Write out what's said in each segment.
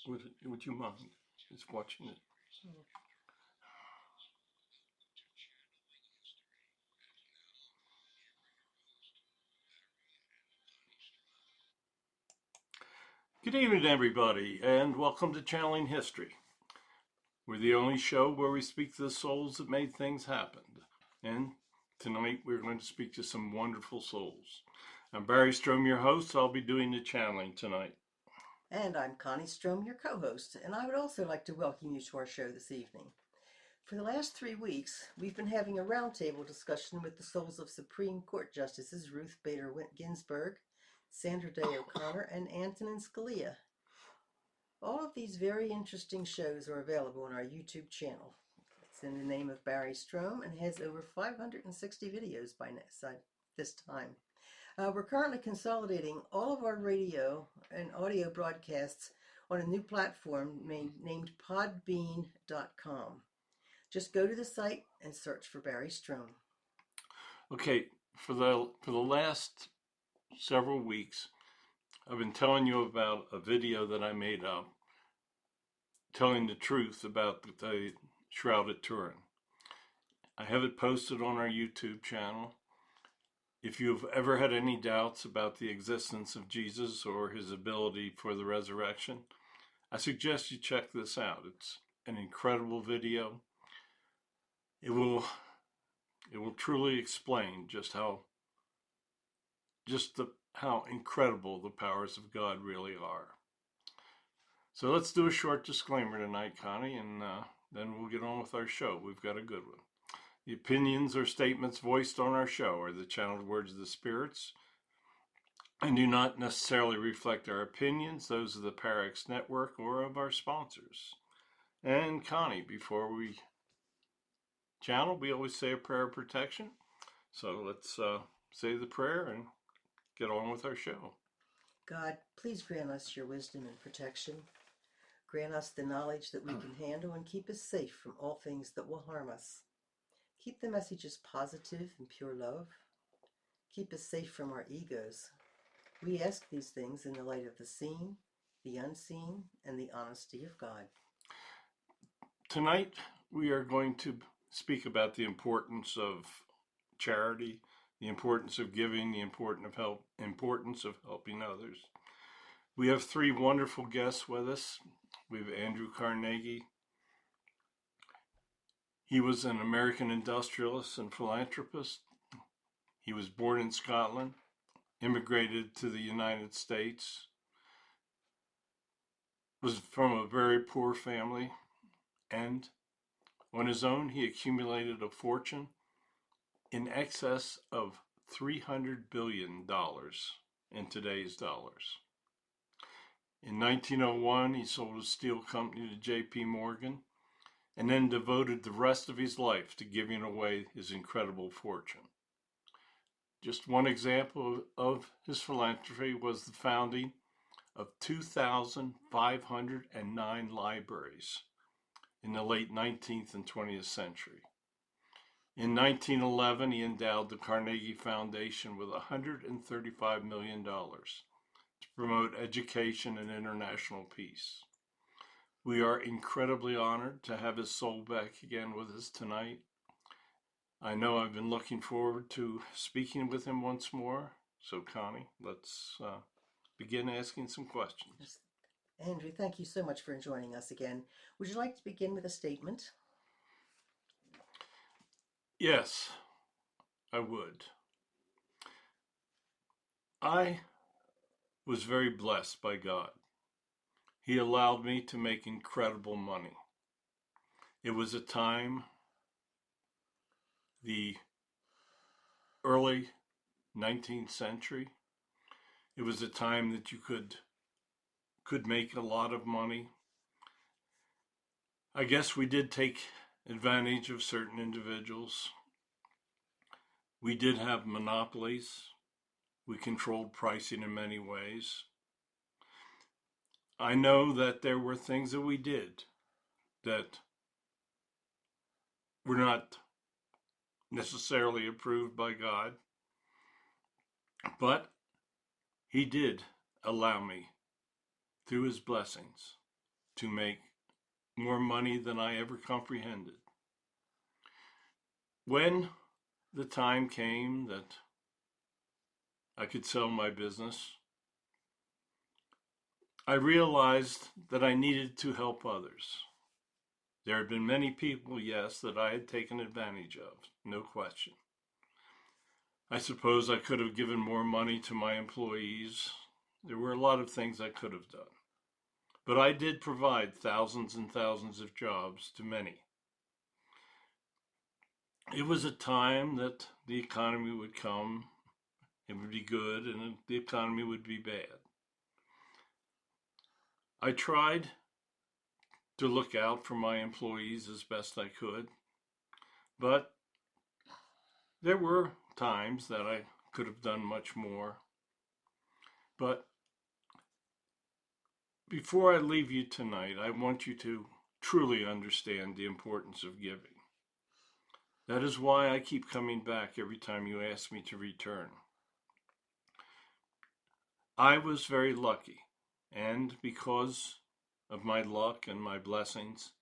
Would you mind just watching it? Good evening, everybody, and welcome to Channeling History. We're the only show where we speak to the souls that made things happen. And tonight we're going to speak to some wonderful souls. I'm Barry Strohm, your host. I'll be doing the channeling tonight. And I'm Connie Strohm, your co-host, and I would also like to welcome you to our show this evening. For the last 3 weeks, we've been having a roundtable discussion with the souls of Supreme Court Justices Ruth Bader Ginsburg, Sandra Day O'Connor, and Antonin Scalia. All of these very interesting shows are available on our YouTube channel. It's in the name of Barry Strohm and has over 560 videos by this time. We're currently consolidating all of our radio and audio broadcasts on a new platform named podbean.com. Just go to the site and search for Barry Strohm. Okay, for the last several weeks, I've been telling you about a video that I made up telling the truth about the Shroud of Turin. I have it posted on our YouTube channel. If you've ever had any doubts about the existence of Jesus or his ability for the resurrection, I suggest you check this out. It's an incredible video. It will truly explain just how incredible the powers of God really are. So let's do a short disclaimer tonight, Connie, and then we'll get on with our show. We've got a good one. The opinions or statements voiced on our show are the channeled words of the spirits and do not necessarily reflect our opinions, those of the Parex Network or of our sponsors. And Connie, before we channel, we always say a prayer of protection. So let's say the prayer and get on with our show. God, please grant us your wisdom and protection. Grant us the knowledge that we can handle and keep us safe from all things that will harm us. Keep the messages positive and pure love. Keep us safe from our egos. We ask these things in the light of the seen, the unseen, and the honesty of God. Tonight, we are going to speak about the importance of charity, the importance of giving, the importance of helping others. We have three wonderful guests with us. We have Andrew Carnegie. He was an American industrialist and philanthropist. He was born in Scotland, immigrated to the United States, was from a very poor family, and on his own, he accumulated a fortune in excess of $300 billion in today's dollars. In 1901, he sold his steel company to J.P. Morgan and then devoted the rest of his life to giving away his incredible fortune. Just one example of his philanthropy was the founding of 2,509 libraries in the late 19th and 20th century. In 1911, he endowed the Carnegie Foundation with $135 million to promote education and international peace. We are incredibly honored to have his soul back again with us tonight. I know I've been looking forward to speaking with him once more. So, Connie, let's begin asking some questions. Yes. Andrew, thank you so much for joining us again. Would you like to begin with a statement? Yes, I would. I was very blessed by God. He allowed me to make incredible money. It was a time, the early 19th century. It was a time that you could make a lot of money. I guess we did take advantage of certain individuals. We did have monopolies. We controlled pricing in many ways. I know that there were things that we did that were not necessarily approved by God, but he did allow me, through his blessings, to make more money than I ever comprehended. When the time came that I could sell my business, I realized that I needed to help others. There had been many people, yes, that I had taken advantage of, no question. I suppose I could have given more money to my employees. There were a lot of things I could have done. But I did provide thousands and thousands of jobs to many. It was a time that the economy would come, it would be good, and the economy would be bad. I tried to look out for my employees as best I could, but there were times that I could have done much more. But before I leave you tonight, I want you to truly understand the importance of giving. That is why I keep coming back every time you ask me to return. I was very lucky, and because of my luck and my blessings,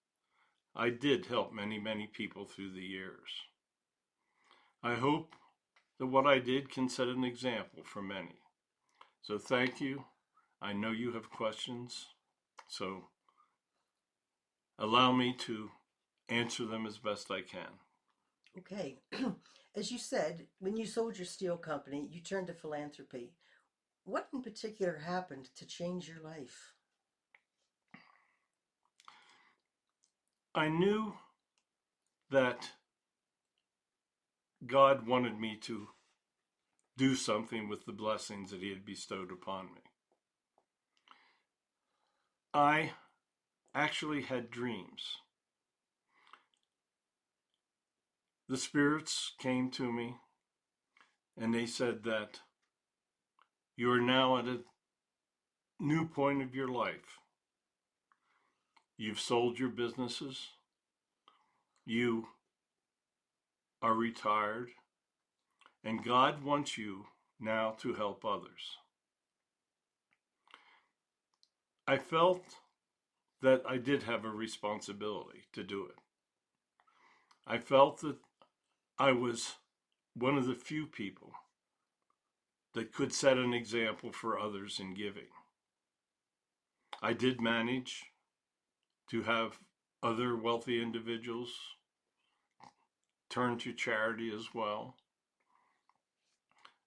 I did help many, many people through the years. I hope that what I did can set an example for many. So thank you. I know you have questions, so allow me to answer them as best I can. Okay. As you said, when you sold your steel company, you turned to philanthropy. What in particular happened to change your life? I knew that God wanted me to do something with the blessings that He had bestowed upon me. I actually had dreams. The spirits came to me and they said that you are now at a new point of your life. You've sold your businesses. You are retired. And God wants you now to help others. I felt that I did have a responsibility to do it. I felt that I was one of the few people that could set an example for others in giving. I did manage to have other wealthy individuals turn to charity as well.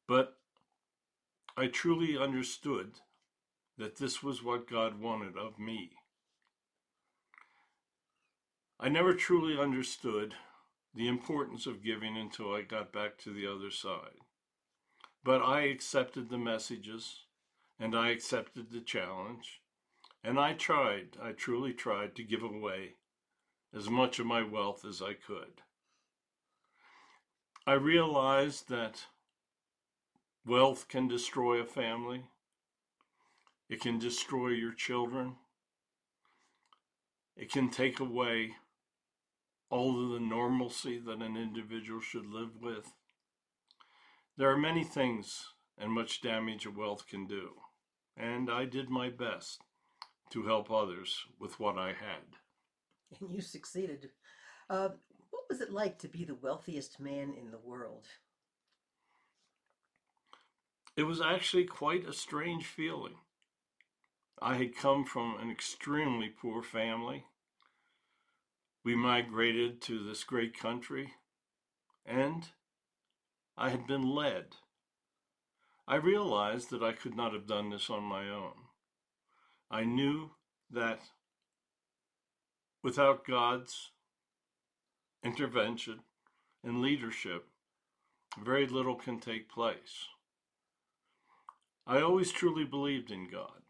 But I truly understood that this was what God wanted of me. I never truly understood the importance of giving until I got back to the other side. But I accepted the messages and I accepted the challenge. And I truly tried to give away as much of my wealth as I could. I realized that wealth can destroy a family. It can destroy your children. It can take away all of the normalcy that an individual should live with. There are many things and much damage a wealth can do. And I did my best to help others with what I had. And you succeeded. Uh, what was it like to be the wealthiest man in the world? It was actually quite a strange feeling. I had come from an extremely poor family. We migrated to this great country, and I had been led. I realized that I could not have done this on my own. I knew that without God's intervention and leadership, very little can take place. I always truly believed in God.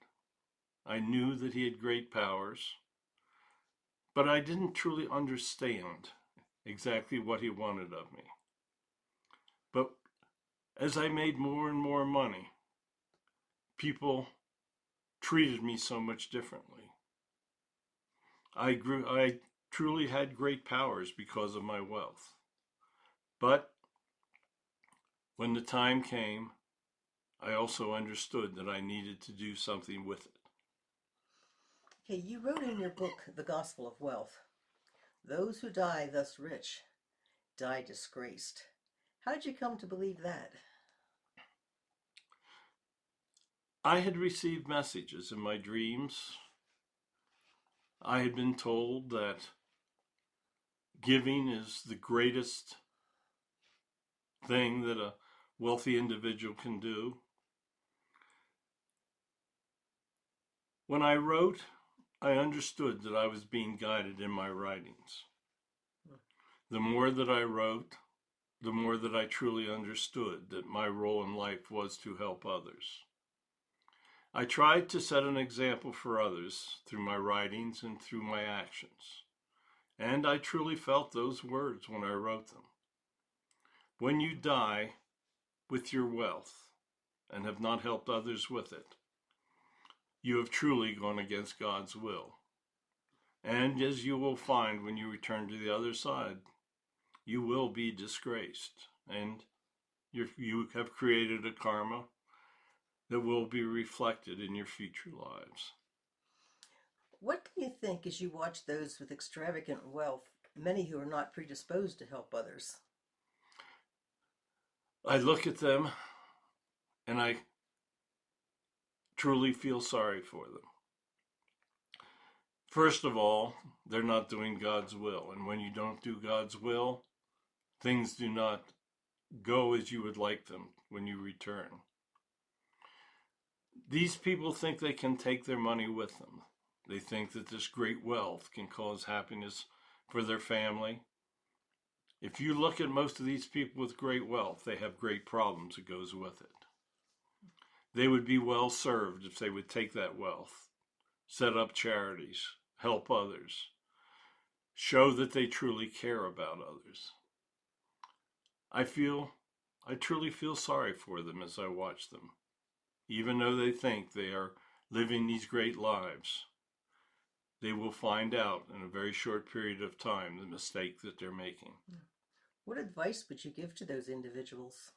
I knew that He had great powers, but I didn't truly understand exactly what He wanted of me. But as I made more and more money, people treated me so much differently. I truly had great powers because of my wealth. But when the time came, I also understood that I needed to do something with it. Okay, you wrote in your book, The Gospel of Wealth, those who die thus rich die disgraced. How did you come to believe that? I had received messages in my dreams. I had been told that giving is the greatest thing that a wealthy individual can do. When I wrote, I understood that I was being guided in my writings. The more that I wrote, the more that I truly understood that my role in life was to help others. I tried to set an example for others through my writings and through my actions. And I truly felt those words when I wrote them. When you die with your wealth and have not helped others with it, you have truly gone against God's will. And as you will find when you return to the other side, you will be disgraced. And you have created a karma that will be reflected in your future lives. What do you think as you watch those with extravagant wealth, many who are not predisposed to help others? I look at them and I truly feel sorry for them. First of all, they're not doing God's will. And when you don't do God's will, things do not go as you would like them when you return. These people think they can take their money with them. They think that this great wealth can cause happiness for their family. If you look at most of these people with great wealth, they have great problems that goes with it. They would be well served if they would take that wealth, set up charities, help others, show that they truly care about others. I truly feel sorry for them as I watch them. Even though they think they are living these great lives, they will find out in a very short period of time the mistake that they're making. What advice would you give to those individuals?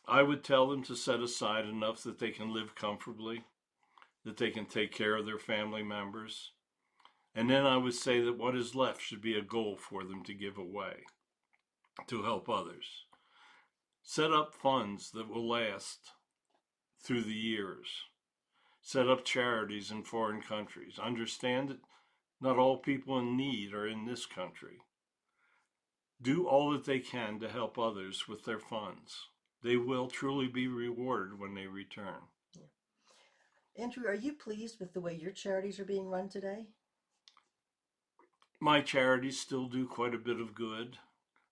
I would tell them to set aside enough that they can live comfortably, that they can take care of their family members. And then I would say that what is left should be a goal for them to give away, to help others. Set up funds that will last through the years. Set up charities in foreign countries. Understand that not all people in need are in this country. Do all that they can to help others with their funds. They will truly be rewarded when they return. Andrew, are you pleased with the way your charities are being run today? My charities still do quite a bit of good,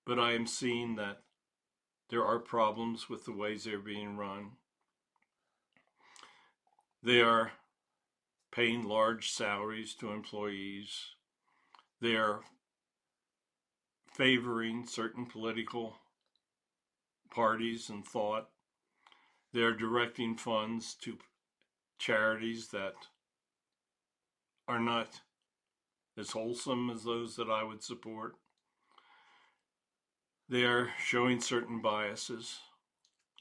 but I am seeing that there are problems with the ways they're being run. They are paying large salaries to employees. They are favoring certain political parties and thought. They are directing funds to charities that are not as wholesome as those that I would support. They are showing certain biases,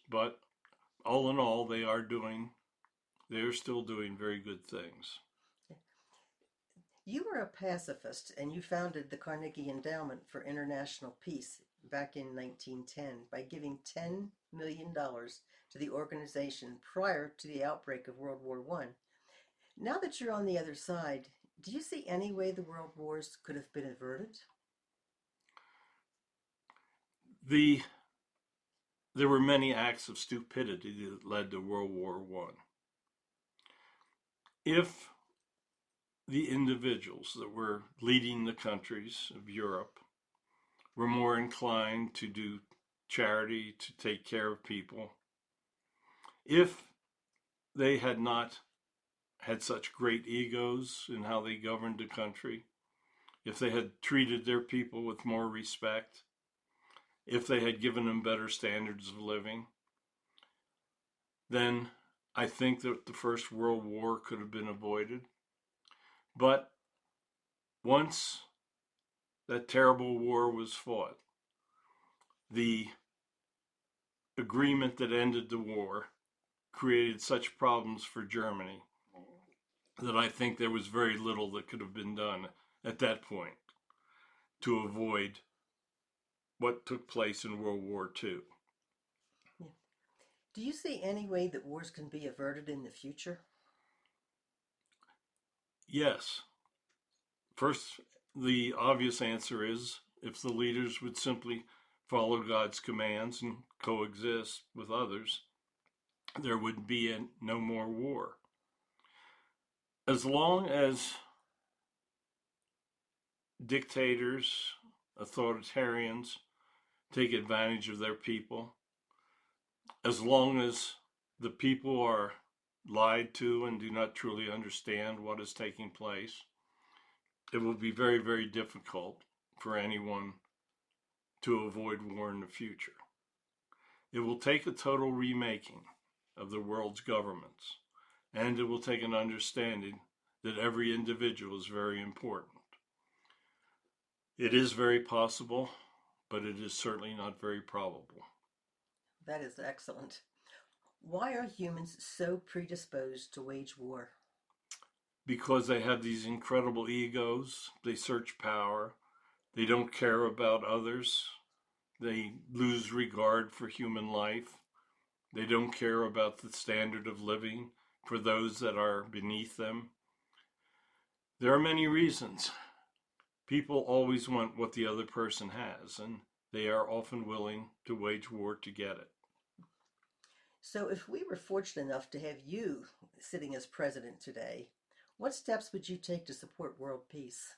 but all in all, they are still doing very good things. You were a pacifist and you founded the Carnegie Endowment for International Peace back in 1910 by giving $10 million to the organization prior to the outbreak of World War I. Now that you're on the other side, do you see any way the world wars could have been averted? There were many acts of stupidity that led to World War I. If the individuals that were leading the countries of Europe were more inclined to do charity, to take care of people, if they had not had such great egos in how they governed the country, if they had treated their people with more respect, if they had given them better standards of living, then I think that the First World War could have been avoided. But once that terrible war was fought, the agreement that ended the war created such problems for Germany that I think there was very little that could have been done at that point to avoid what took place in World War II. Yeah. Do you see any way that wars can be averted in the future? Yes. First, the obvious answer is if the leaders would simply follow God's commands and coexist with others, there would be no more war. As long as dictators, authoritarians take advantage of their people, as long as the people are lied to and do not truly understand what is taking place, it will be very, very difficult for anyone to avoid war in the future. It will take a total remaking of the world's governments, and it will take an understanding that every individual is very important. It is very possible, but it is certainly not very probable. That is excellent. Why are humans so predisposed to wage war? Because they have these incredible egos, they search power, they don't care about others, they lose regard for human life, they don't care about the standard of living for those that are beneath them. There are many reasons. People always want what the other person has, and they are often willing to wage war to get it. So, if we were fortunate enough to have you sitting as president today, what steps would you take to support world peace?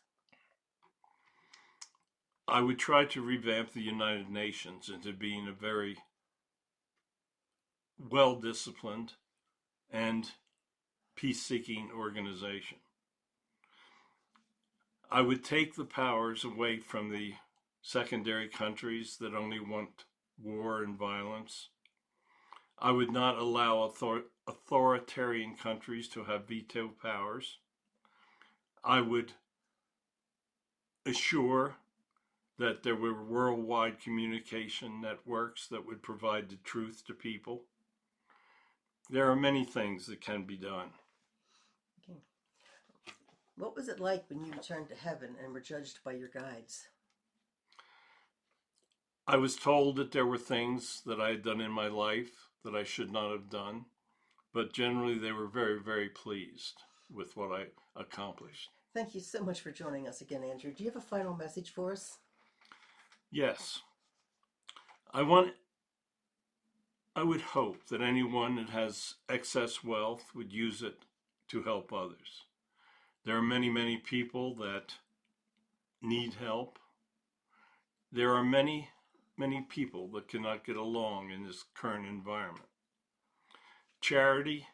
I would try to revamp the United Nations into being a very well disciplined and peace seeking organization. I would take the powers away from the secondary countries that only want war and violence. I would not allow authoritarian countries to have veto powers. I would assure that there were worldwide communication networks that would provide the truth to people. There are many things that can be done. Okay. What was it like when you returned to heaven and were judged by your guides? I was told that there were things that I had done in my life that I should not have done, but generally they were very, very pleased with what I accomplished. Thank you so much for joining us again, Andrew. Do you have a final message for us? Yes, I want I would hope that anyone that has excess wealth would use it to help others. There are many, many people that need help. There are many, many people that cannot get along in this current environment. Charity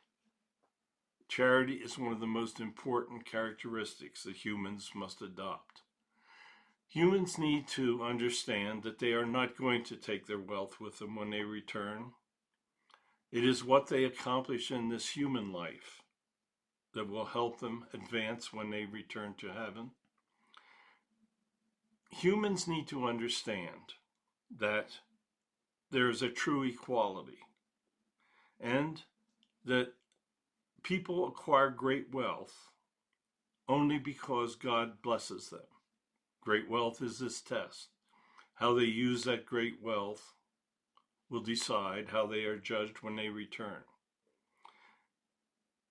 Charity is one of the most important characteristics that humans must adopt. Humans need to understand that they are not going to take their wealth with them when they return. It is what they accomplish in this human life that will help them advance when they return to heaven. Humans need to understand that there is a true equality and that people acquire great wealth only because God blesses them. Great wealth is this test. How they use that great wealth will decide how they are judged when they return.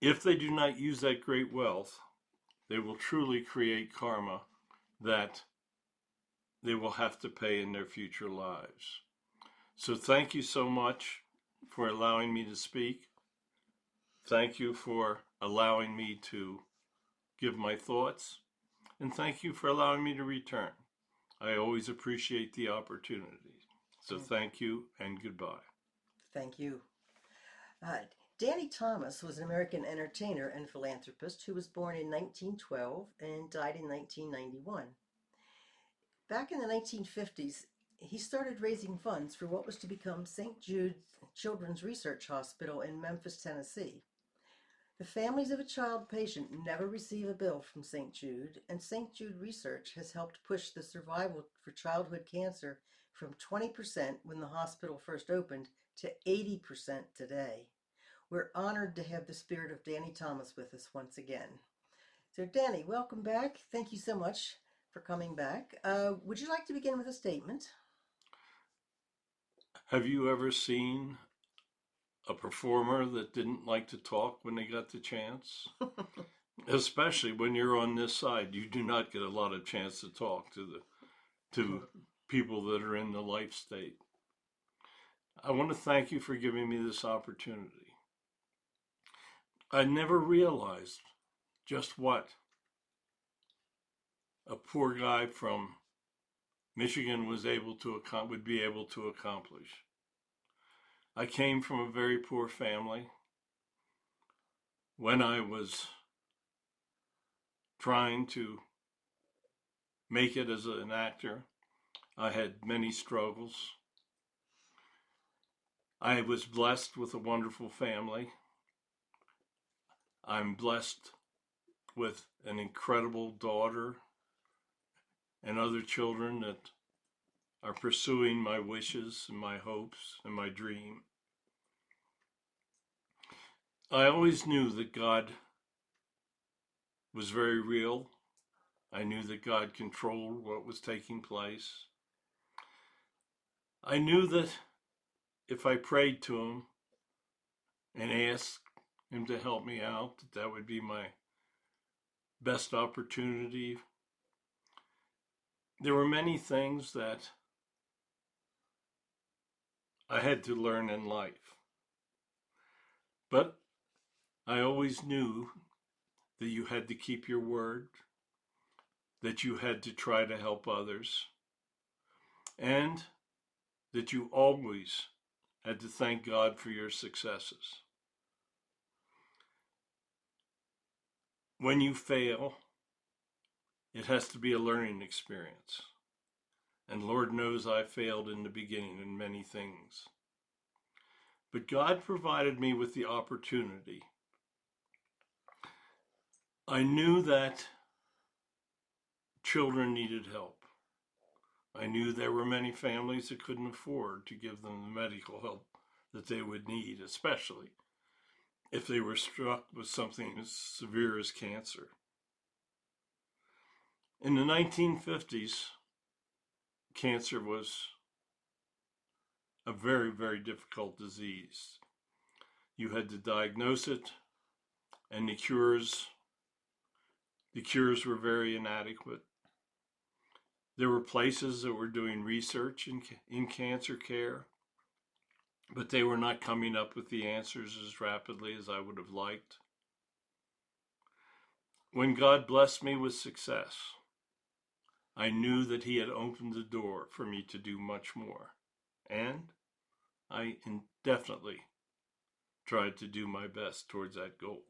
If they do not use that great wealth, they will truly create karma that they will have to pay in their future lives. So thank you so much for allowing me to speak. Thank you for allowing me to give my thoughts. And thank you for allowing me to return. I always appreciate the opportunity. So thank you and goodbye. Thank you. Uh, Danny Thomas was an American entertainer and philanthropist who was born in 1912 and died in 1991. Back in the 1950s, he started raising funds for what was to become St. Jude Children's Research Hospital in Memphis, Tennessee. The families of a child patient never receive a bill from St. Jude, and St. Jude Research has helped push the survival for childhood cancer from 20% when the hospital first opened to 80% today. We're honored to have the spirit of Danny Thomas with us once again. So, Danny, welcome back. Thank you so much for coming back. Would you like to begin with a statement? Have you ever seen a performer that didn't like to talk when they got the chance? Especially when you're on this side, you do not get a lot of chance to talk to people that are in the life state. I want to thank you for giving me this opportunity. I never realized just what a poor guy from Michigan would be able to accomplish. I came from a very poor family. When I was trying to make it as an actor, I had many struggles. I was blessed with a wonderful family. I'm blessed with an incredible daughter and other children that are pursuing my wishes and my hopes and my dream. I always knew that God was very real. I knew that God controlled what was taking place. I knew that if I prayed to him and asked him to help me out, that would be my best opportunity. There were many things that I had to learn in life, but I always knew that you had to keep your word, that you had to try to help others, and that you always had to thank God for your successes. When you fail, it has to be a learning experience. And Lord knows I failed in the beginning in many things. But God provided me with the opportunity. I knew that children needed help. I knew there were many families that couldn't afford to give them the medical help that they would need, especially if they were struck with something as severe as cancer. In the 1950s, cancer was a very, very difficult disease. You had to diagnose it, and the cures were very inadequate. There were places that were doing research in cancer care, but they were not coming up with the answers as rapidly as I would have liked. When God blessed me with success, I knew that he had opened the door for me to do much more. And I definitely tried to do my best towards that goal.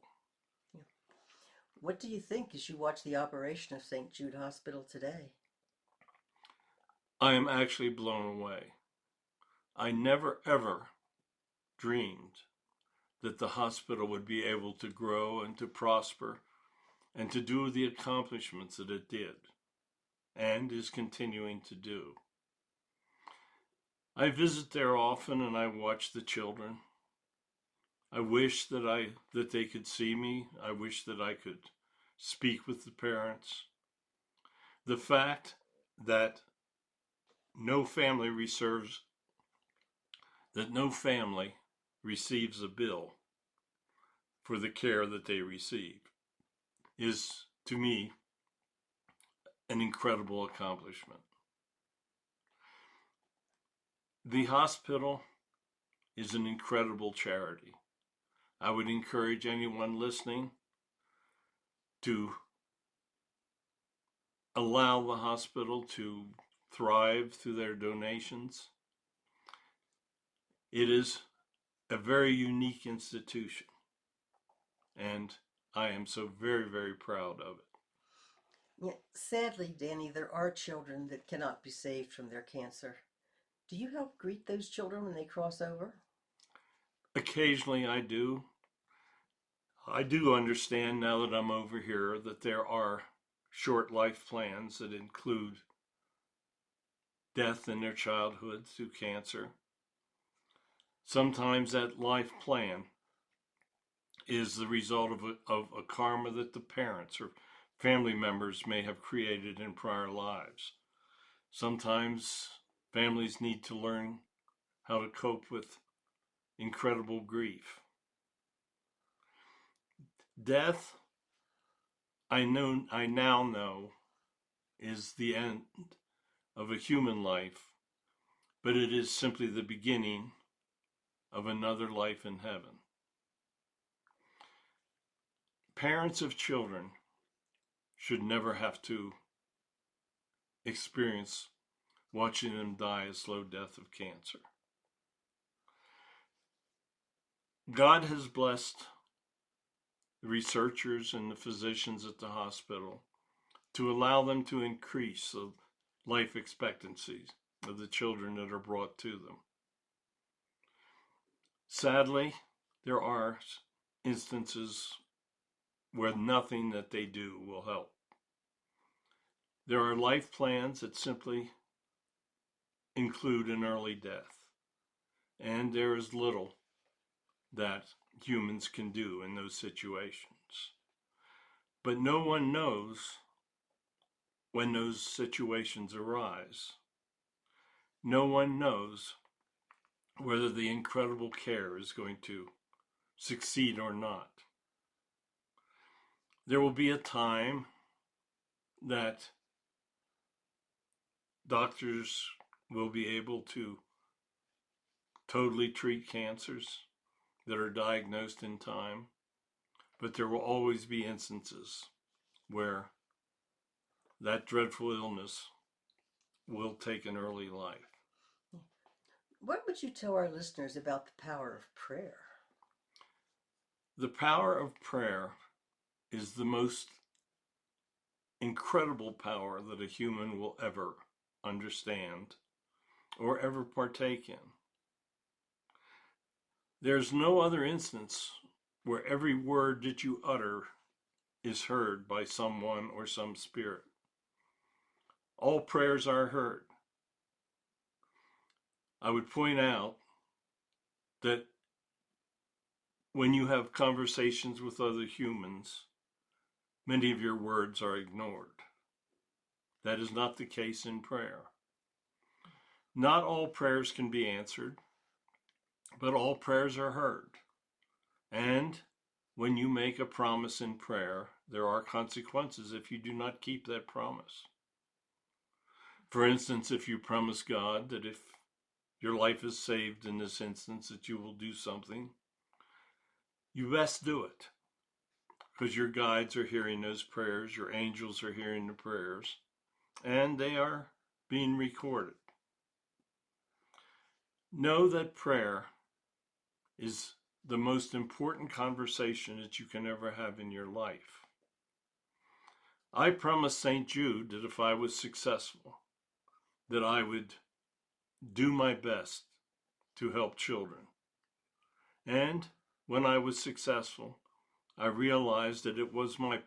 What do you think as you watch the operation of St. Jude Hospital today? I am actually blown away. I never ever dreamed that the hospital would be able to grow and to prosper and to do the accomplishments that it did and is continuing to do. I visit there often and I watch the children. I wish that they could see me. I wish that I could speak with the parents. The fact that no family receives a bill for the care that they receive is, to me, an incredible accomplishment. The hospital is an incredible charity. I would encourage anyone listening to allow the hospital to thrive through their donations. It is a very unique institution, and I am so very, very proud of it. Yeah, sadly, Danny, there are children that cannot be saved from their cancer. Do you help greet those children when they cross over? Occasionally I do. I do understand now that I'm over here that there are short life plans that include death in their childhood through cancer. Sometimes that life plan is the result of a karma that the parents or family members may have created in prior lives. Sometimes families need to learn how to cope with incredible grief. Death, I now know, is the end of a human life, but it is simply the beginning of another life in heaven. Parents of children should never have to experience watching them die a slow death of cancer. God has blessed the researchers and the physicians at the hospital to allow them to increase the life expectancies of the children that are brought to them. Sadly, there are instances where nothing that they do will help. There are life plans that simply include an early death, and there is little that humans can do in those situations. But no one knows when those situations arise. No one knows whether the incredible care is going to succeed or not. There will be a time that doctors will be able to totally treat cancers that are diagnosed in time, but there will always be instances where that dreadful illness will take an early life. What would you tell our listeners about the power of prayer? The power of prayer is the most incredible power that a human will ever understand or ever partake in. There's no other instance where every word that you utter is heard by someone or some spirit. All prayers are heard. I would point out that when you have conversations with other humans, many of your words are ignored. That is not the case in prayer. Not all prayers can be answered, but all prayers are heard. And when you make a promise in prayer, there are consequences if you do not keep that promise. For instance, if you promise God that if your life is saved in this instance, that you will do something, you best do it, because your guides are hearing those prayers, your angels are hearing the prayers, and they are being recorded. Know that prayer is the most important conversation that you can ever have in your life. I promised St. Jude that if I was successful, that I would do my best to help children. And when I was successful, I realized that it was my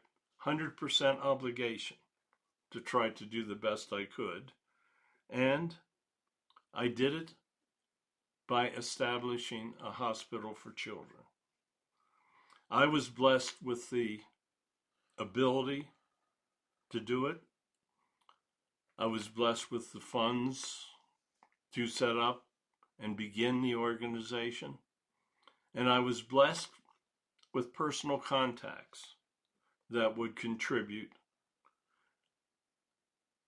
100% obligation to try to do the best I could. And I did it by establishing a hospital for children. I was blessed with the ability to do it. I was blessed with the funds to set up and begin the organization. And I was blessed with personal contacts that would contribute.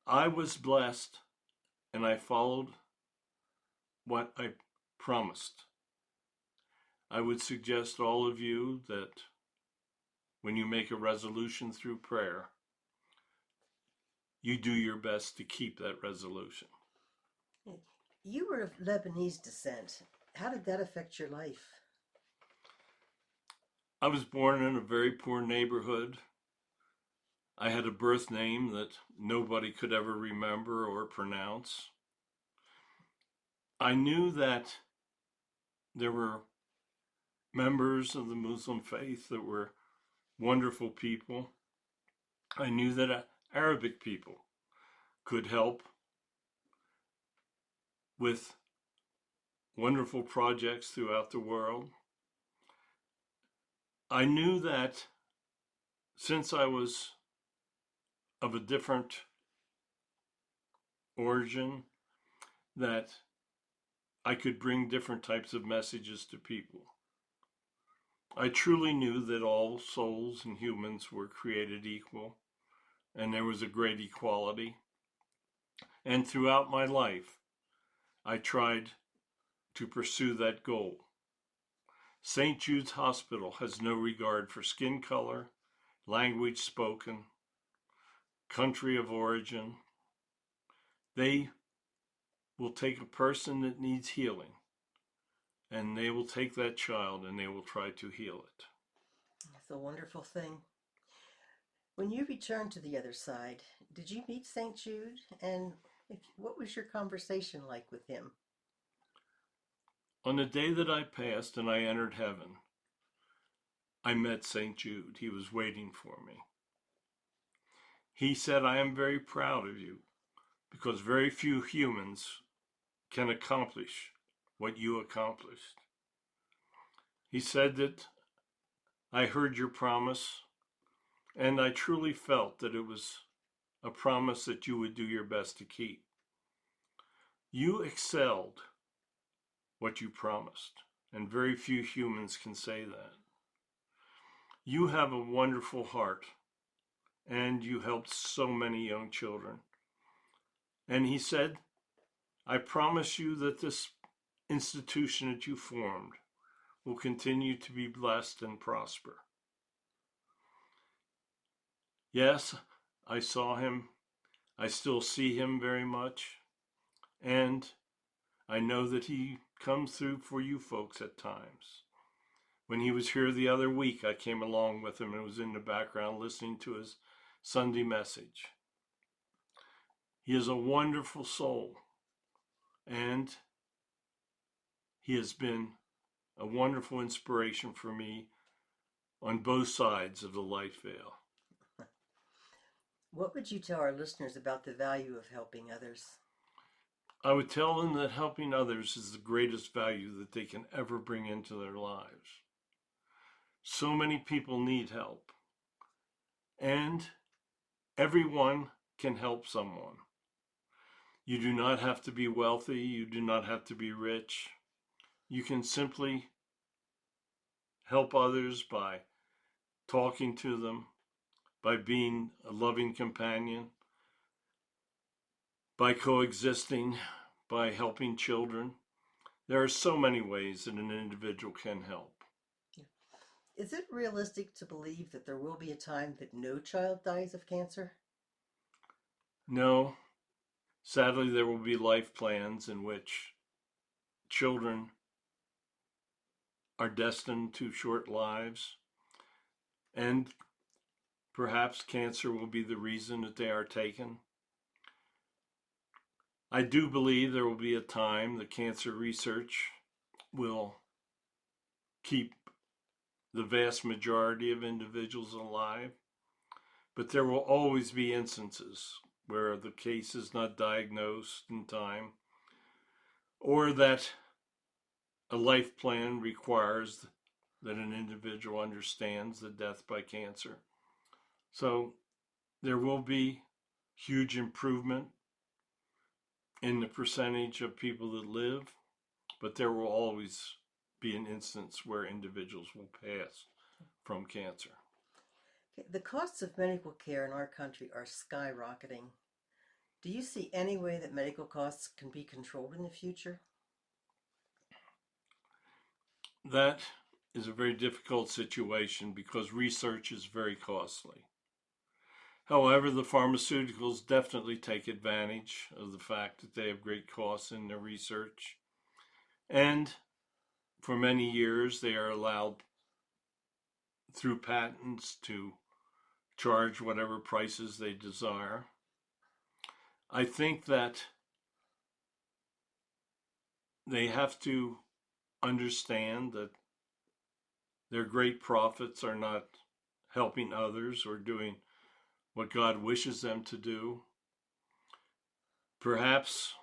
I was blessed, and I followed what I promised. I would suggest all of you that when you make a resolution through prayer, you do your best to keep that resolution. You were of Lebanese descent. How did that affect your life? I was born in a very poor neighborhood. I had a birth name that nobody could ever remember or pronounce. I knew that there were members of the Muslim faith that were wonderful people. I knew that Arabic people could help with wonderful projects throughout the world. I knew that since I was of a different origin, that I could bring different types of messages to people. I truly knew that all souls and humans were created equal, and there was a great equality. And throughout my life, I tried to pursue that goal. St. Jude's Hospital has no regard for skin color, language spoken, country of origin. They will take a person that needs healing, and they will take that child and they will try to heal it. It's a wonderful thing. When you returned to the other side, did you meet St. Jude? And what was your conversation like with him? On the day that I passed and I entered heaven, I met St. Jude. He was waiting for me. He said, I am very proud of you because very few humans can accomplish what you accomplished. He said that I heard your promise, and I truly felt that it was a promise that you would do your best to keep. You excelled what you promised, and very few humans can say that. You have a wonderful heart, and you helped so many young children. And he said, I promise you that this institution that you formed will continue to be blessed and prosper. Yes, I saw him. I still see him very much. And I know that he comes through for you folks at times. When he was here the other week, I came along with him and was in the background listening to his Sunday message. He is a wonderful soul, and he has been a wonderful inspiration for me on both sides of the life veil. What would you tell our listeners about the value of helping others? I would tell them that helping others is the greatest value that they can ever bring into their lives. So many people need help, and everyone can help someone. You do not have to be wealthy, you do not have to be rich. You can simply help others by talking to them, by being a loving companion, by coexisting, by helping children. There are so many ways that an individual can help. Is it realistic to believe that there will be a time that no child dies of cancer? No, sadly, there will be life plans in which children are destined to short lives, and perhaps cancer will be the reason that they are taken. I do believe there will be a time that cancer research will keep the vast majority of individuals alive, but there will always be instances where the case is not diagnosed in time, or that a life plan requires that an individual understands the death by cancer. So there will be huge improvement in the percentage of people that live, but there will always be an instance where individuals will pass from cancer. Okay, the costs of medical care in our country are skyrocketing. Do you see any way that medical costs can be controlled in the future? That is a very difficult situation because research is very costly. However, the pharmaceuticals definitely take advantage of the fact that they have great costs in their research. And for many years, they are allowed through patents to charge whatever prices they desire. I think that they have to understand that their great profits are not helping others or doing what God wishes them to do. Perhaps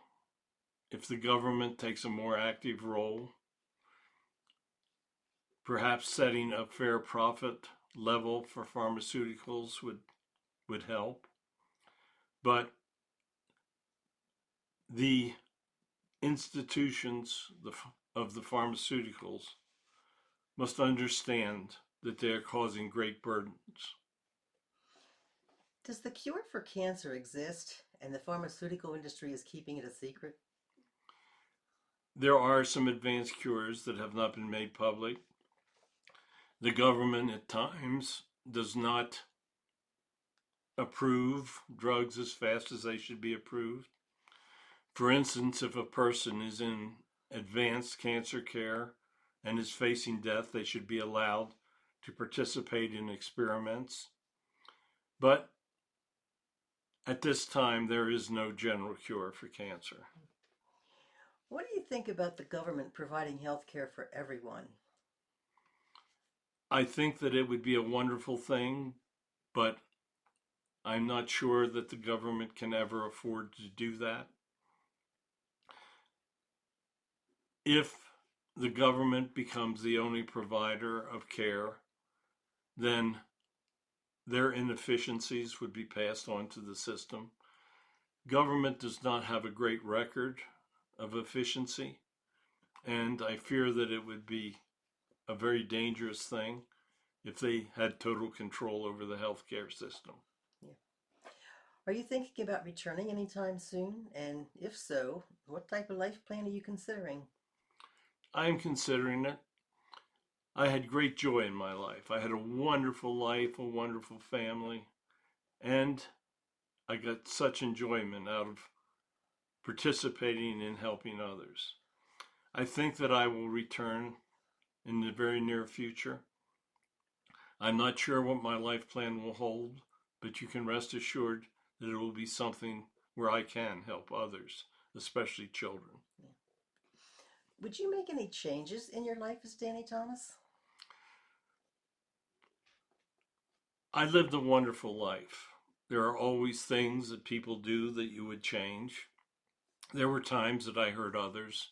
if the government takes a more active role, Perhaps setting a fair profit level for pharmaceuticals would help. But the institutions of the pharmaceuticals must understand that they are causing great burdens. Does the cure for cancer exist and the pharmaceutical industry is keeping it a secret? There are some advanced cures that have not been made public. The government at times does not approve drugs as fast as they should be approved. For instance, if a person is in advanced cancer care and is facing death, they should be allowed to participate in experiments. But at this time, there is no general cure for cancer. What do you think about the government providing health care for everyone? I think that it would be a wonderful thing, but I'm not sure that the government can ever afford to do that. If the government becomes the only provider of care, then their inefficiencies would be passed on to the system. Government does not have a great record of efficiency, and I fear that it would be a very dangerous thing if they had total control over the healthcare system. Yeah. Are you thinking about returning anytime soon? And if so, what type of life plan are you considering? I am considering it. I had great joy in my life. I had a wonderful life, a wonderful family, and I got such enjoyment out of participating in helping others. I think that I will return in the very near future. I'm not sure what my life plan will hold, but you can rest assured that it will be something where I can help others, especially children. Yeah. Would you make any changes in your life as Danny Thomas? I lived a wonderful life. There are always things that people do that you would change. There were times that I hurt others.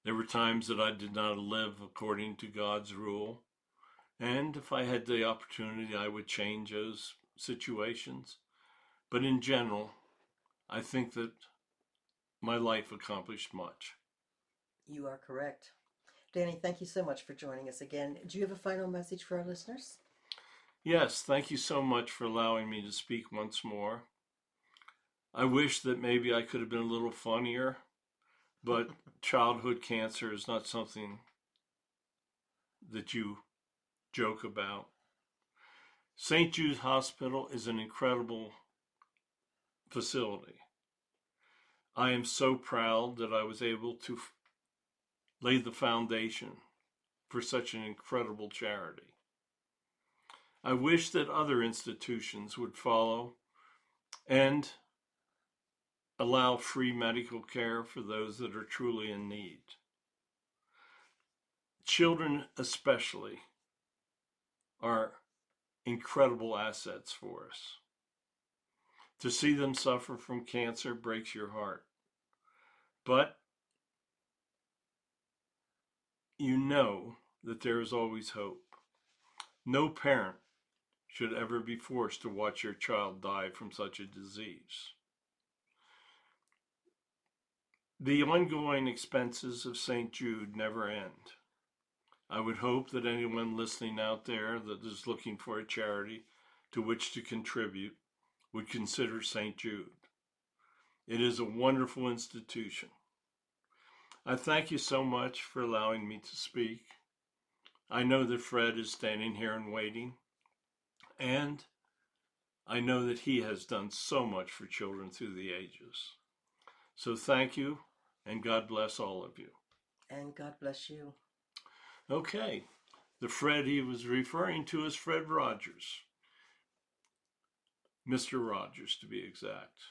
There were times that I did not live according to God's rule. And if I had the opportunity, I would change those situations. But in general, I think that my life accomplished much. You are correct. Danny, thank you so much for joining us again. Do you have a final message for our listeners? Yes, thank you so much for allowing me to speak once more. I wish that maybe I could have been a little funnier, but childhood cancer is not something that you joke about. St. Jude Hospital is an incredible facility. I am so proud that I was able to lay the foundation for such an incredible charity. I wish that other institutions would follow and allow free medical care for those that are truly in need. Children, especially, are incredible assets for us. To see them suffer from cancer breaks your heart. But you know that there is always hope. No parent should ever be forced to watch your child die from such a disease. The ongoing expenses of St. Jude never end. I would hope that anyone listening out there that is looking for a charity to which to contribute would consider St. Jude. It is a wonderful institution. I thank you so much for allowing me to speak. I know that Fred is standing here and waiting, and I know that he has done so much for children through the ages. So thank you, and God bless all of you. And God bless you. Okay, the Fred he was referring to is Fred Rogers. Mr. Rogers, to be exact.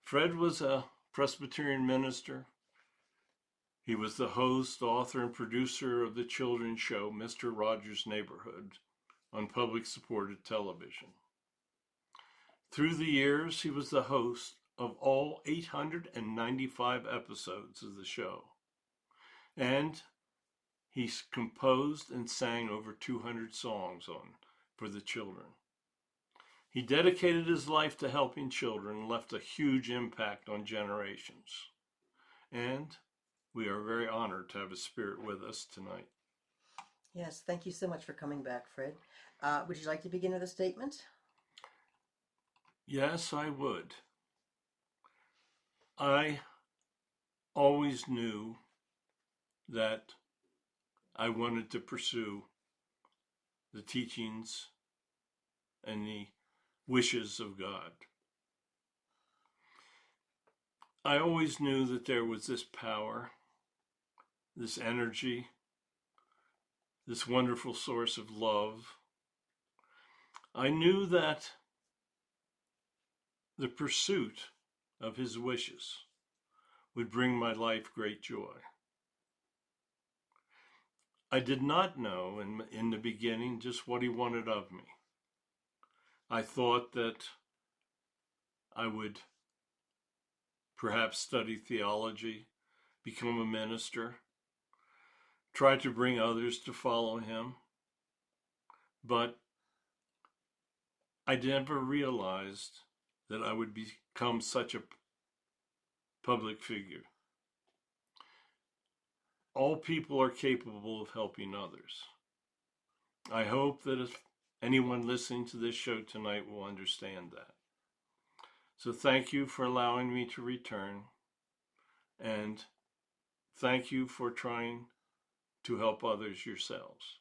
Fred was a Presbyterian minister. He was the host, author, and producer of the children's show Mr. Rogers' Neighborhood on public supported television. Through the years, he was the host of all 895 episodes of the show. And He composed and sang over 200 songs for the children. He dedicated his life to helping children and left a huge impact on generations. And we are very honored to have his spirit with us tonight. Yes, thank you so much for coming back, Fred. Would you like to begin with a statement? Yes, I would. I always knew that I wanted to pursue the teachings and the wishes of God. I always knew that there was this power, this energy, this wonderful source of love. I knew that the pursuit of his wishes would bring my life great joy. I did not know in the beginning just what he wanted of me. I thought that I would perhaps study theology, become a minister, try to bring others to follow him, but I never realized that I would become such a public figure. All people are capable of helping others. I hope that if anyone listening to this show tonight will understand that. So thank you for allowing me to return, and thank you for trying to help others yourselves.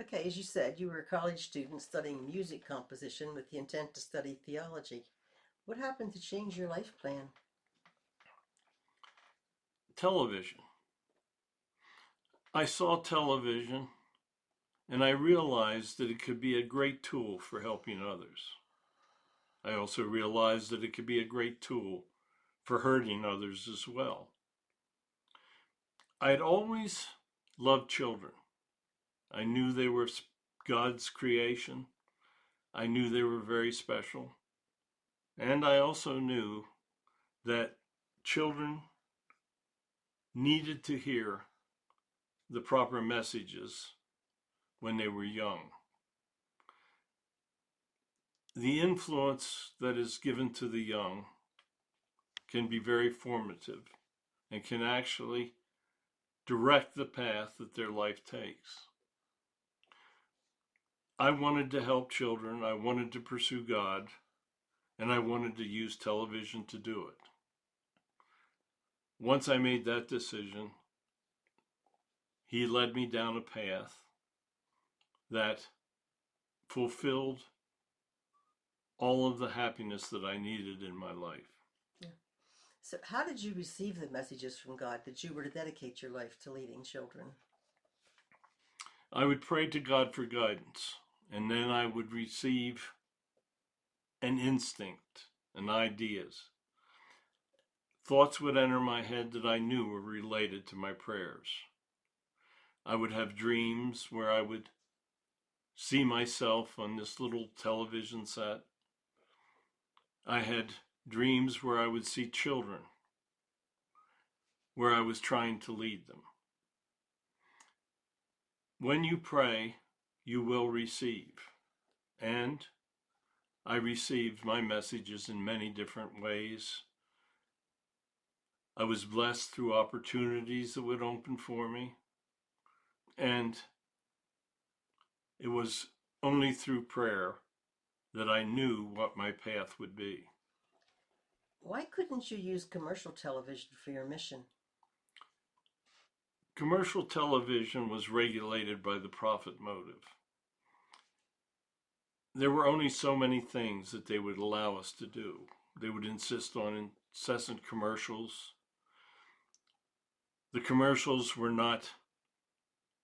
Okay, as you said, you were a college student studying music composition with the intent to study theology. What happened to change your life plan? Television. I saw television and I realized that it could be a great tool for helping others. I also realized that it could be a great tool for hurting others as well. I'd always loved children. I knew they were God's creation. I knew they were very special. And I also knew that children needed to hear the proper messages when they were young. The influence that is given to the young can be very formative and can actually direct the path that their life takes. I wanted to help children, I wanted to pursue God, and I wanted to use television to do it. Once I made that decision, he led me down a path that fulfilled all of the happiness that I needed in my life. Yeah. So, how did you receive the messages from God that you were to dedicate your life to leading children? I would pray to God for guidance, and then I would receive an instinct and ideas. Thoughts would enter my head that I knew were related to my prayers. I would have dreams where I would see myself on this little television set. I had dreams where I would see children, where I was trying to lead them. When you pray, you will receive. And I received my messages in many different ways. I was blessed through opportunities that would open for me. And it was only through prayer that I knew what my path would be. Why couldn't you use commercial television for your mission? Commercial television was regulated by the profit motive. There were only so many things that they would allow us to do. They would insist on incessant commercials. The commercials were not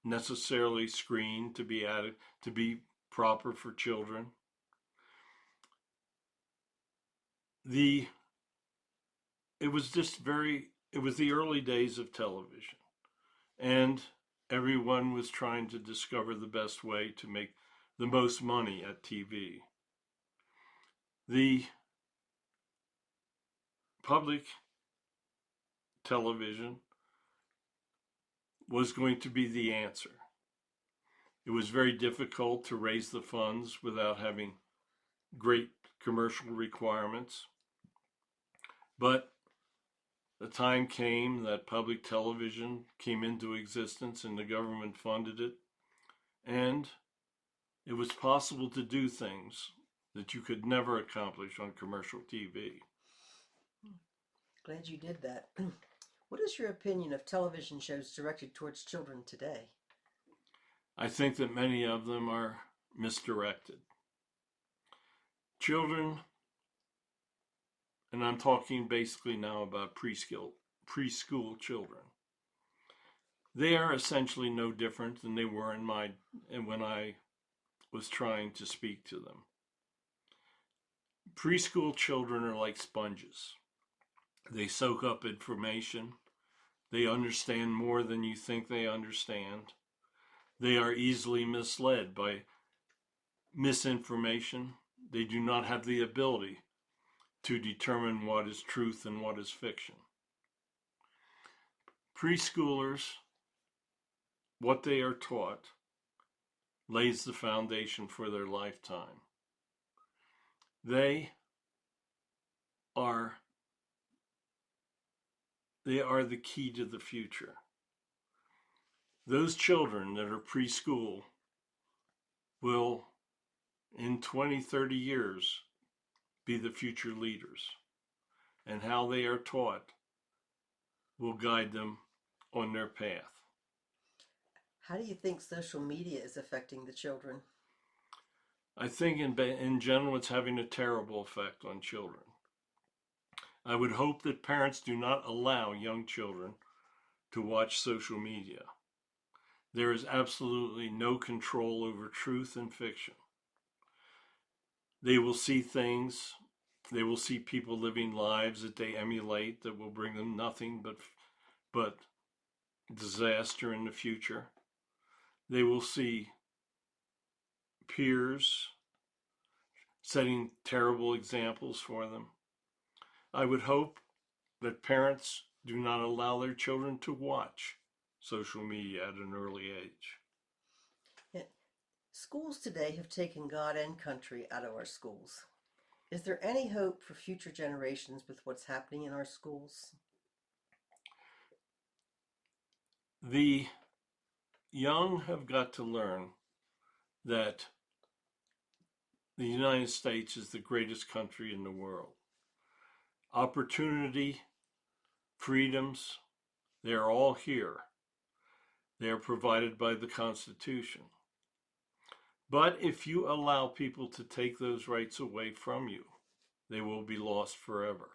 necessarily screened to be proper for children. It was the early days of television, and everyone was trying to discover the best way to make the most money at TV. The public television was going to be the answer. It was very difficult to raise the funds without having great commercial requirements. But the time came that public television came into existence and the government funded it. And it was possible to do things that you could never accomplish on commercial TV. Glad you did that. What is your opinion of television shows directed towards children today? I think that many of them are misdirected. Children, and I'm talking basically now about preschool children, they are essentially no different than they were when I was trying to speak to them. Preschool children are like sponges. They soak up information. They understand more than you think they understand. They are easily misled by misinformation. They do not have the ability to determine what is truth and what is fiction. Preschoolers, what they are taught, lays the foundation for their lifetime. They are the key to the future. Those children that are preschool will, in 20, 30 years, be the future leaders. And how they are taught will guide them on their path. How do you think social media is affecting the children? I think in general it's having a terrible effect on children. I would hope that parents do not allow young children to watch social media. There is absolutely no control over truth and fiction. They will see things, they will see people living lives that they emulate that will bring them nothing but disaster in the future. They will see peers setting terrible examples for them. I would hope that parents do not allow their children to watch social media at an early age. Yeah. Schools today have taken God and country out of our schools. Is there any hope for future generations with what's happening in our schools? The young have got to learn that the United States is the greatest country in the world. Opportunity, freedoms, they are all here. They are provided by the Constitution. But if you allow people to take those rights away from you, they will be lost forever.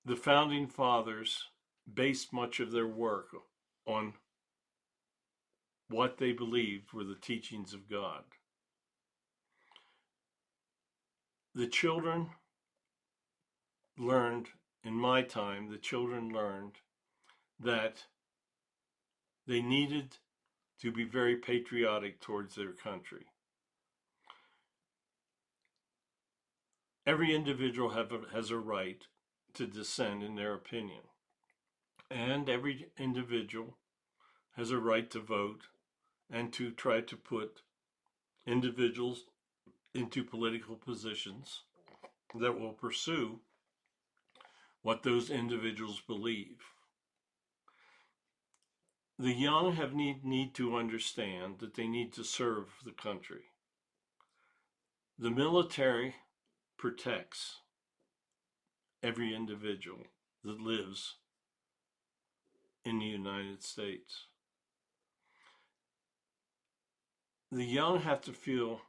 The founding fathers based much of their work on what they believed were the teachings of God. The children learned, in my time, the children learned that they needed to be very patriotic towards their country. Every individual has a right to dissent in their opinion, and every individual has a right to vote and to try to put individuals into political positions that will pursue what those individuals believe. The young need to understand that they need to serve the country. The military protects every individual that lives in the United States. The young have to feel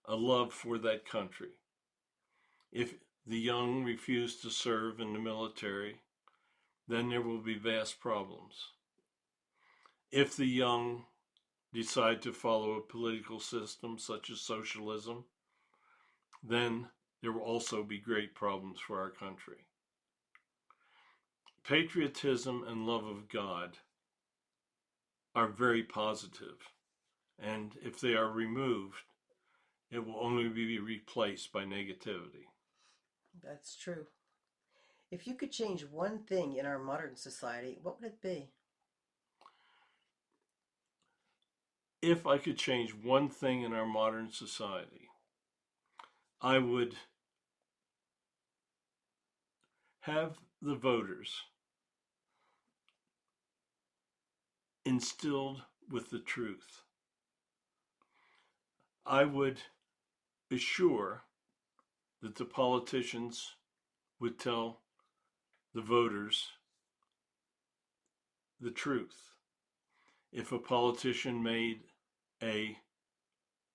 a love for that country. If the young refuse to serve in the military, then there will be vast problems. If the young decide to follow a political system such as socialism, then there will also be great problems for our country. Patriotism and love of God are very positive, and if they are removed, it will only be replaced by negativity. That's true. If you could change one thing in our modern society, what would it be? if I could change one thing in our modern society, I would have the voters instilled with the truth. I would assure that the politicians would tell the voters the truth. If a politician made a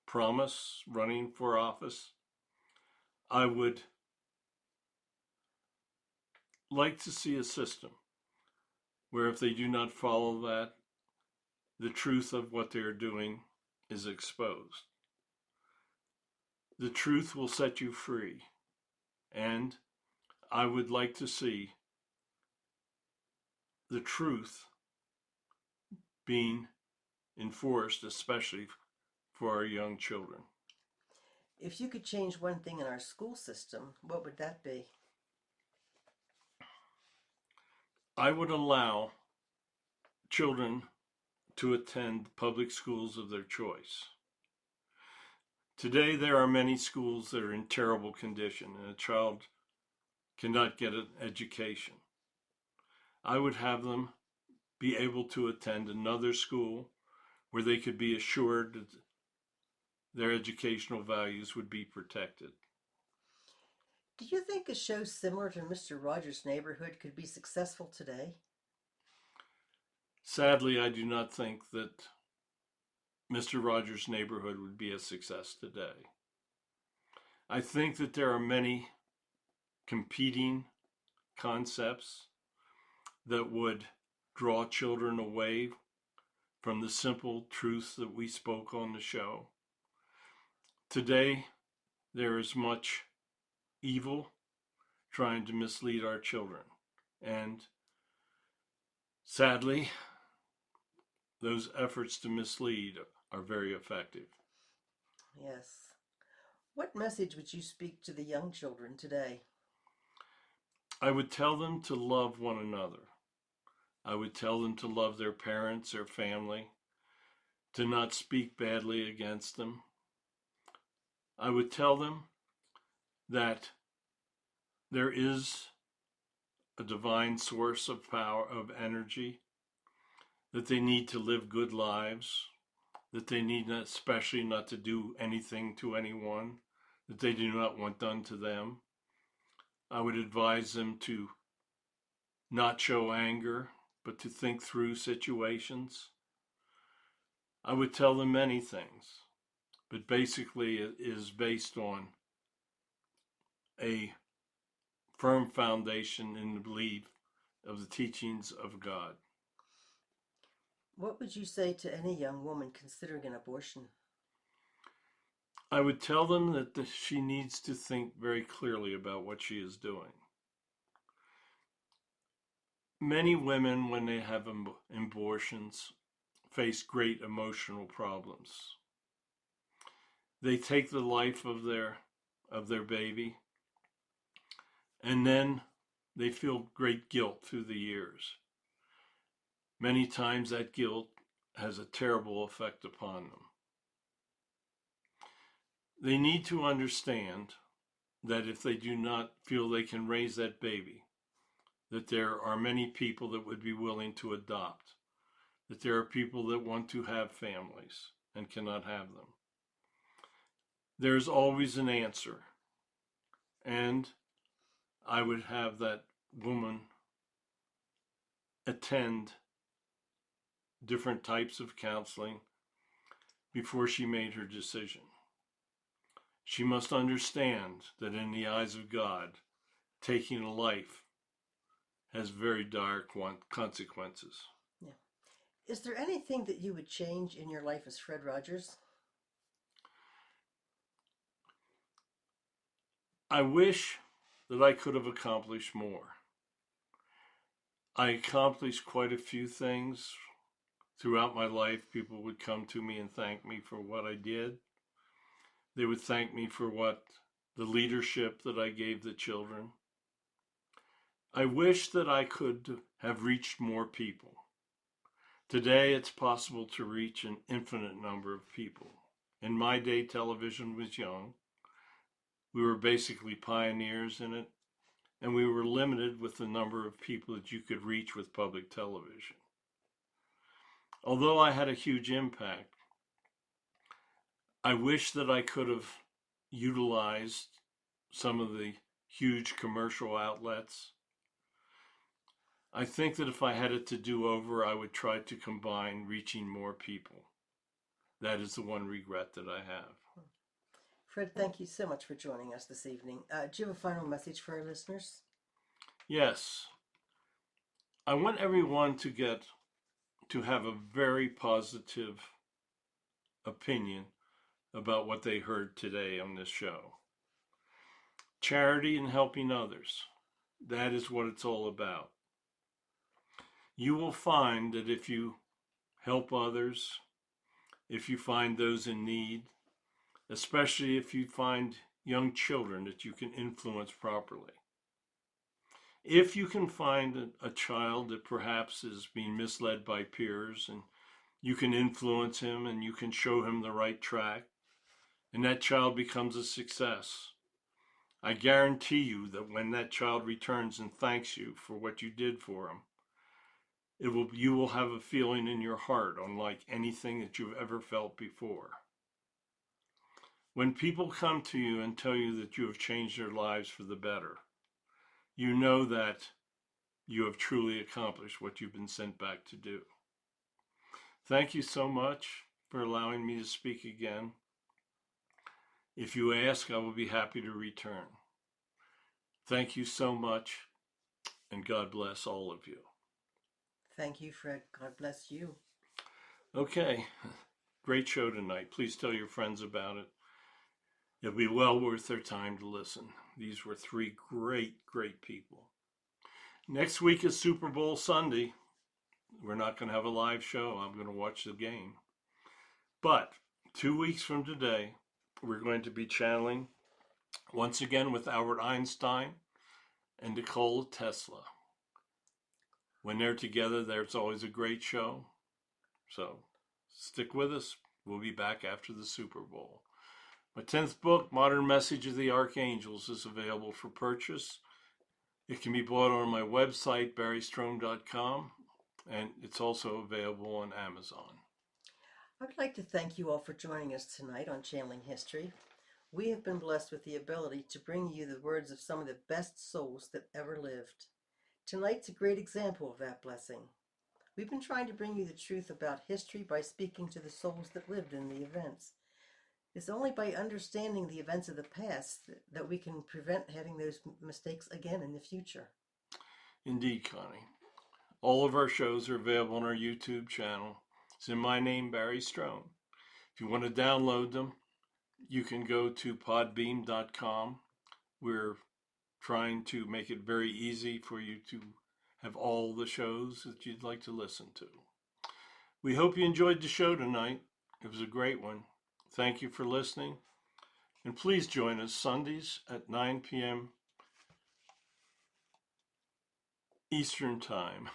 promise running for office, I would like to see a system where if they do not follow that, the truth of what they're doing is exposed. The truth will set you free. And I would like to see the truth being enforced, especially for our young children. If you could change one thing in our school system, what would that be? I would allow children to attend public schools of their choice. Today, there are many schools that are in terrible condition and a child cannot get an education. I would have them be able to attend another school where they could be assured that their educational values would be protected. Do you think a show similar to Mr. Rogers' Neighborhood could be successful today? Sadly, I do not think that Mr. Rogers' Neighborhood would be a success today. I think that there are many competing concepts that would draw children away from the simple truths that we spoke on the show. Today, there is much evil trying to mislead our children. And sadly, those efforts to mislead are very effective. Yes. What message would you speak to the young children today? I would tell them to love one another. I would tell them to love their parents, their family, to not speak badly against them. I would tell them that there is a divine source of power, of energy, that they need to live good lives, that they need not, especially not to do anything to anyone that they do not want done to them. I would advise them to not show anger, but to think through situations. I would tell them many things, but basically it is based on a firm foundation in the belief of the teachings of God. What would you say to any young woman considering an abortion? I would tell them that she needs to think very clearly about what she is doing. Many women, when they have abortions, face great emotional problems. They take the life of their baby, and then they feel great guilt through the years. Many times that guilt has a terrible effect upon them. They need to understand that if they do not feel they can raise that baby, that there are many people that would be willing to adopt, that there are people that want to have families and cannot have them. There's always an answer. And I would have that woman attend different types of counseling before she made her decision. She must understand that in the eyes of God, taking a life has very dire consequences. Yeah. Is there anything that you would change in your life as Fred Rogers? I wish that I could have accomplished more. I accomplished quite a few things throughout my life. People would come to me and thank me for what I did. They would thank me for the leadership that I gave the children. I wish that I could have reached more people, Today, it's possible to reach an infinite number of people. In my day, television was young. We were basically pioneers in it, and we were limited with the number of people that you could reach with public television. Although I had a huge impact, I wish that I could have utilized some of the huge commercial outlets. I think that if I had it to do over, I would try to combine reaching more people. That is the one regret that I have. Fred, thank you so much for joining us this evening. Do you have a final message for our listeners? Yes, I want everyone to have a very positive opinion about what they heard today on this show. Charity and helping others. That is what it's all about. You will find that if you help others, if you find those in need, especially if you find young children that you can influence properly, if you can find a child that perhaps is being misled by peers and you can influence him and you can show him the right track, and that child becomes a success, I guarantee you that when that child returns and thanks you for what you did for him, you will have a feeling in your heart unlike anything that you've ever felt before. When people come to you and tell you that you have changed their lives for the better, you know that you have truly accomplished what you've been sent back to do. Thank you so much for allowing me to speak again. If you ask, I will be happy to return. Thank you so much, and God bless all of you. Thank you, Fred. God bless you. Okay, great show tonight. Please tell your friends about it. It'll be well worth their time to listen. These were three great, great people. Next week is Super Bowl Sunday. We're not going to have a live show. I'm going to watch the game. But 2 weeks from today, we're going to be channeling once again with Albert Einstein and Nikola Tesla. When they're together, there's always a great show. So stick with us. We'll be back after the Super Bowl. My 10th book, Modern Message of the Archangels, is available for purchase. It can be bought on my website, barrystrohm.com, and it's also available on Amazon. I would like to thank you all for joining us tonight on Channeling History. We have been blessed with the ability to bring you the words of some of the best souls that ever lived. Tonight's a great example of that blessing. We've been trying to bring you the truth about history by speaking to the souls that lived in the events. It's only by understanding the events of the past that we can prevent having those mistakes again in the future. Indeed, Connie. All of our shows are available on our YouTube channel. It's in my name, Barry Strohm. If you want to download them, you can go to podbeam.com. We're trying to make it very easy for you to have all the shows that you'd like to listen to. We hope you enjoyed the show tonight. It was a great one. Thank you for listening. And please join us Sundays at 9 p.m. Eastern Time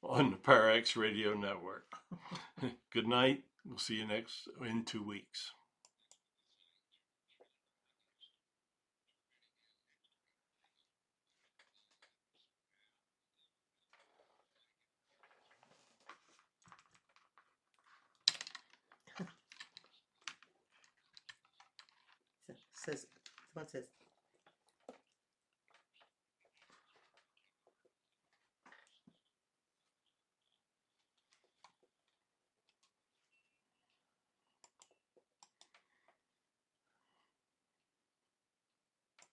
on the Parax Radio Network. Good night. We'll see you in 2 weeks. Someone says,